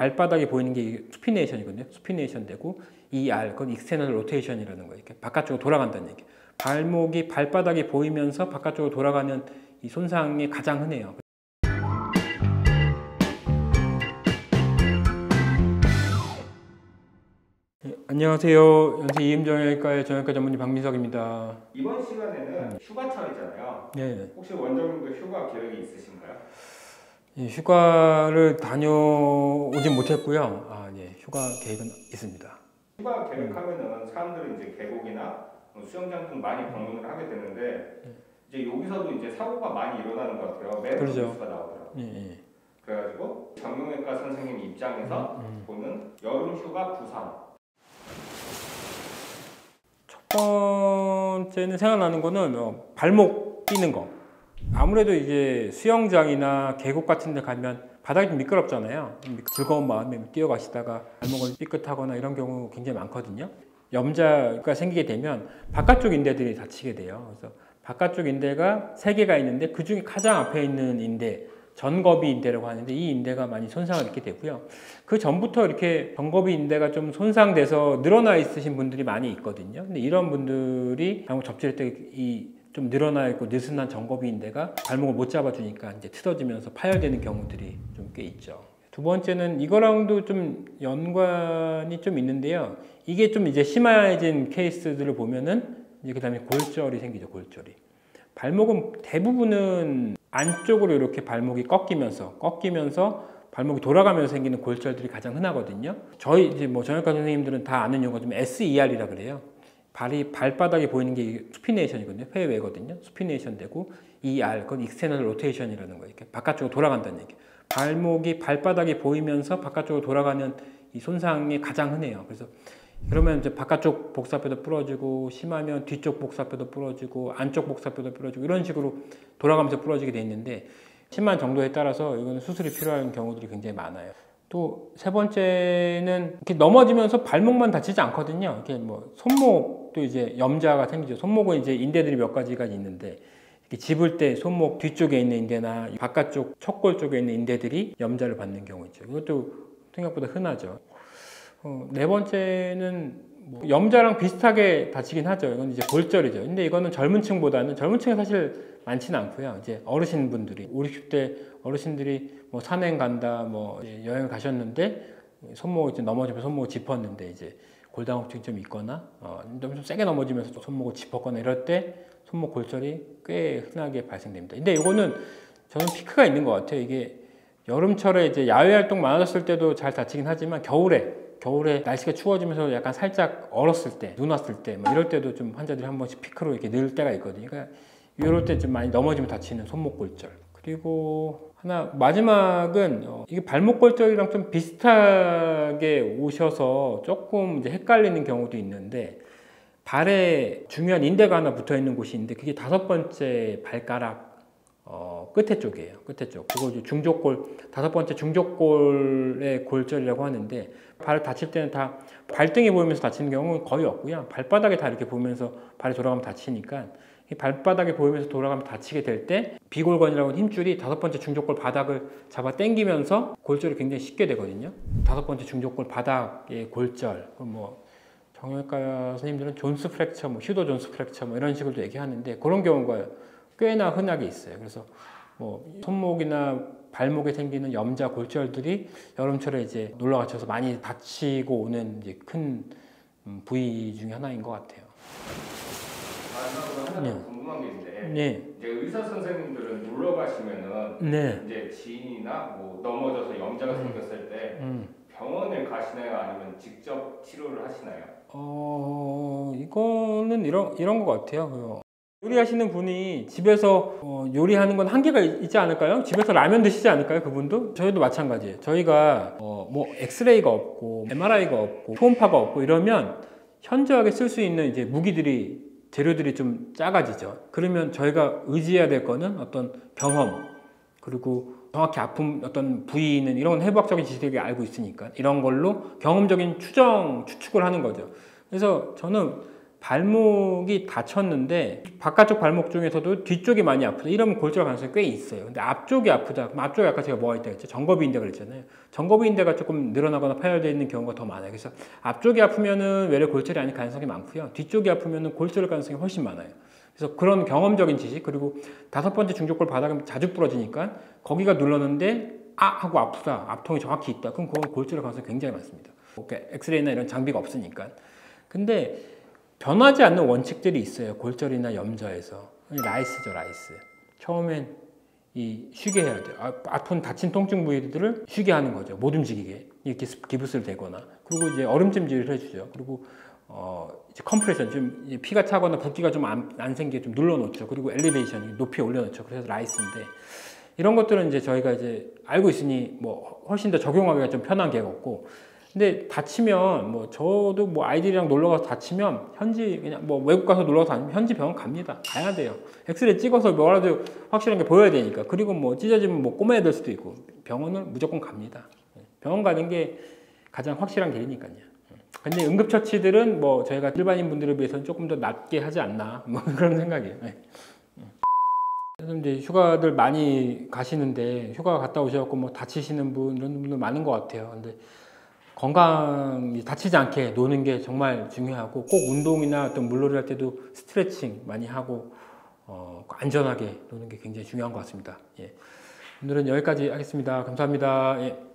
발바닥에 보이는 게 수피네이션이거든요. 수피네이션 되고 ER, 그건 익스테널 로테이션이라는 거예요. 이렇게 바깥쪽으로 돌아간다는 얘기. 발목이 발바닥이 보이면서 바깥쪽으로 돌아가는 이 손상이 가장 흔해요. 안녕하세요. 연세 이음정형외과의 정형외과 전문의 박민석입니다. 이번 시간에는 휴가철이잖아요. 네. 혹시 원장님도 휴가 계획이 있으신가요? 예, 휴가를 다녀오진 못했고요. 네, 휴가 계획은 있습니다. 휴가 계획하면은 사람들은 이제 계곡이나 수영장 등 많이 방문을 하게 되는데 이제 여기서도 이제 사고가 많이 일어나는 것 같아요. 매번 그렇죠. 뉴스가 나오더라고요. 예. 그래가지고 정형외과 선생님 입장에서 보는 여름 휴가 부상. 첫 번째는 생각나는 거는 발목 뛰는 거. 아무래도 이제 수영장이나 계곡 같은 데 가면 바닥이 좀 미끄럽잖아요. 즐거운 마음에 뛰어가시다가 발목을 삐끗하거나 이런 경우 굉장히 많거든요. 염자가 생기게 되면 바깥쪽 인대들이 다치게 돼요. 그래서 바깥쪽 인대가 3개가 있는데 그 중에 가장 앞에 있는 인대, 전거비 인대라고 하는데 이 인대가 많이 손상을 입게 되고요. 그 전부터 이렇게 전거비 인대가 좀 손상돼서 늘어나 있으신 분들이 많이 있거든요. 근데 이런 분들이 발목 접질 때 좀 늘어나 있고 느슨한 전거비 인대가 발목을 못 잡아주니까 이제 틀어지면서 파열되는 경우들이 좀 꽤 있죠. 두 번째는 이거랑도 좀 연관이 좀 있는데요. 이게 좀 이제 심해진 케이스들을 보면은 이제 그다음에 골절이 생기죠. 골절이. 발목은 대부분은 안쪽으로 이렇게 발목이 꺾이면서 발목이 돌아가면서 생기는 골절들이 가장 흔하거든요. 저희 이제 정형외과 선생님들은 다 아는 용어가 좀 SER이라 그래요. 발바닥에 보이는 게 수피네이션이거든요. 폐외거든요. 수피네이션 되고 ER, 그건 익스테널 로테이션이라는 거예요. 이렇게 바깥쪽으로 돌아간다는 얘기. 발목이 발바닥이 보이면서 바깥쪽으로 돌아가는 이 손상이 가장 흔해요. 그래서 그러면 이제 바깥쪽 복사뼈도 부러지고 심하면 뒤쪽 복사뼈도 부러지고 안쪽 복사뼈도 부러지고 이런 식으로 돌아가면서 부러지게 돼 있는데 심한 정도에 따라서 이거는 수술이 필요한 경우들이 굉장히 많아요. 또 세 번째는 이렇게 넘어지면서 발목만 다치지 않거든요. 이렇게 손목도 이제 염자가 생기죠. 손목은 이제 인대들이 몇 가지가 있는데 이렇게 집을 때 손목 뒤쪽에 있는 인대나 바깥쪽 척골 쪽에 있는 인대들이 염자를 받는 경우 있죠. 이것도 생각보다 흔하죠. 네 번째는 염자랑 비슷하게 다치긴 하죠. 이건 이제 골절이죠. 근데 이거는 젊은 층보다는 젊은 층은 사실 많지는 않고요. 이제 어르신분들이 50, 60대 어르신들이 산행 간다, 여행을 가셨는데 손목이 이제 넘어지면서 손목을 짚었는데 이제 골다공증이 좀 있거나 좀 세게 넘어지면서 손목을 짚었거나 이럴 때 손목 골절이 꽤 흔하게 발생됩니다. 근데 이거는 저는 피크가 있는 것 같아요. 이게 여름철에 이제 야외 활동 많아졌을 때도 잘 다치긴 하지만 겨울에 날씨가 추워지면서 약간 살짝 얼었을 때, 눈 왔을 때 이럴 때도 좀 환자들이 한 번씩 피크로 이렇게 늘 때가 있거든요. 그러니까 이럴 때 좀 많이 넘어지면 다치는 손목 골절. 그리고 하나 마지막은 이게 발목 골절이랑 좀 비슷하게 오셔서 조금 이제 헷갈리는 경우도 있는데 발에 중요한 인대가 하나 붙어 있는 곳이 있는데 그게 5번째 발가락 끝에 쪽이에요. 끝에 쪽. 그거 이제 중족골, 5번째 중족골의 골절이라고 하는데 발을 다칠 때는 다 발등에 보이면서 다치는 경우는 거의 없고요. 발바닥에 다 이렇게 보면서 발이 돌아가면 다치니까 이 발바닥에 보이면서 돌아가면 다치게 될 때 비골건이라고 하는 힘줄이 5번째 중족골 바닥을 잡아 당기면서 골절이 굉장히 쉽게 되거든요. 5번째 중족골 바닥의 골절. 정형외과 선생님들은 존스 프랙처, 휴도 존스 프랙처 이런 식으로 얘기하는데 그런 경우가 꽤나 흔하게 있어요. 그래서 손목이나 발목에 생기는 염자 골절들이 여름철에 이제 놀러 가셔서 많이 다치고 오는 이제 큰 부위 중에 하나인 것 같아요. 마지막으로 하나 더 궁금한 게 있는데 이제 의사 선생님들은 놀러 가시면은 이제 지인이나 넘어져서 염자가 생겼을 때 병원에 가시나요? 아니면 직접 치료를 하시나요? 이거는 이런 것 같아요. 요리하시는 분이 집에서 요리하는 건 한계가 있지 않을까요? 집에서 라면 드시지 않을까요? 그분도? 저희도 마찬가지예요. 저희가 엑스레이가 없고 MRI가 없고 초음파가 없고 이러면 현저하게 쓸 수 있는 이제 재료들이 좀 작아지죠. 그러면 저희가 의지해야 될 거는 어떤 경험 그리고 정확히 아픈 어떤 부위는 이런 해부학적인 지식을 알고 있으니까 이런 걸로 경험적인 추측을 하는 거죠. 그래서 저는 발목이 다쳤는데 바깥쪽 발목 중에서도 뒤쪽이 많이 아프다. 이러면 골절 가능성이 꽤 있어요. 근데 앞쪽이 아프다. 그럼 앞쪽에 아까 제가 뭐가 있다 했죠? 정거비인대 그랬잖아요. 정거비인대가 조금 늘어나거나 파열되어 있는 경우가 더 많아요. 그래서 앞쪽이 아프면은 외래 골절이 아닐 가능성이 많고요. 뒤쪽이 아프면은 골절 가능성이 훨씬 많아요. 그래서 그런 경험적인 지식, 그리고 5번째 중족골 바닥은 자주 부러지니까 거기가 눌렀는데 하고 아프다. 압통이 정확히 있다. 그럼 그건 골절 가능성이 굉장히 많습니다. 엑스레이나 이런 장비가 없으니까. 근데 변하지 않는 원칙들이 있어요. 골절이나 염좌에서. 라이스죠, 라이스. 처음엔 쉬게 해야 돼요. 아픈 다친 통증 부위들을 쉬게 하는 거죠. 못 움직이게. 이렇게 기부스를 대거나. 그리고 이제 얼음찜질을 해주죠. 그리고 이제 컴프레션, 좀 피가 차거나 붓기가 좀 안 생기게 좀 눌러놓죠. 그리고 엘리베이션, 높이 올려놓죠. 그래서 라이스인데, 이런 것들은 이제 저희가 이제 알고 있으니 뭐 훨씬 더 적용하기가 좀 편한 게 없고, 근데 다치면 뭐 저도 뭐 아이들이랑 놀러 가서 다치면 현지 그냥 뭐 외국 가서 놀러 가서 다니면 현지 병원 갑니다. 가야 돼요. 엑스레이 찍어서 뭐라도 확실한 게 보여야 되니까. 그리고 뭐 찢어지면 뭐 꼬매야 될 수도 있고, 병원은 무조건 갑니다. 병원 가는 게 가장 확실한 길이니까요. 근데 응급처치들은 뭐 저희가 일반인 분들에 비해서는 조금 더 낫게 하지 않나, 뭐 그런 생각이에요. 그래서 이제 휴가들 많이 가시는데, 휴가 갔다 오셔갖고 뭐 다치시는 분, 이런 분들 많은 것 같아요. 근데 건강이 다치지 않게 노는 게 정말 중요하고, 꼭 운동이나 어떤 물놀이 할 때도 스트레칭 많이 하고 안전하게 노는 게 굉장히 중요한 것 같습니다. 예. 오늘은 여기까지 하겠습니다. 감사합니다. 예.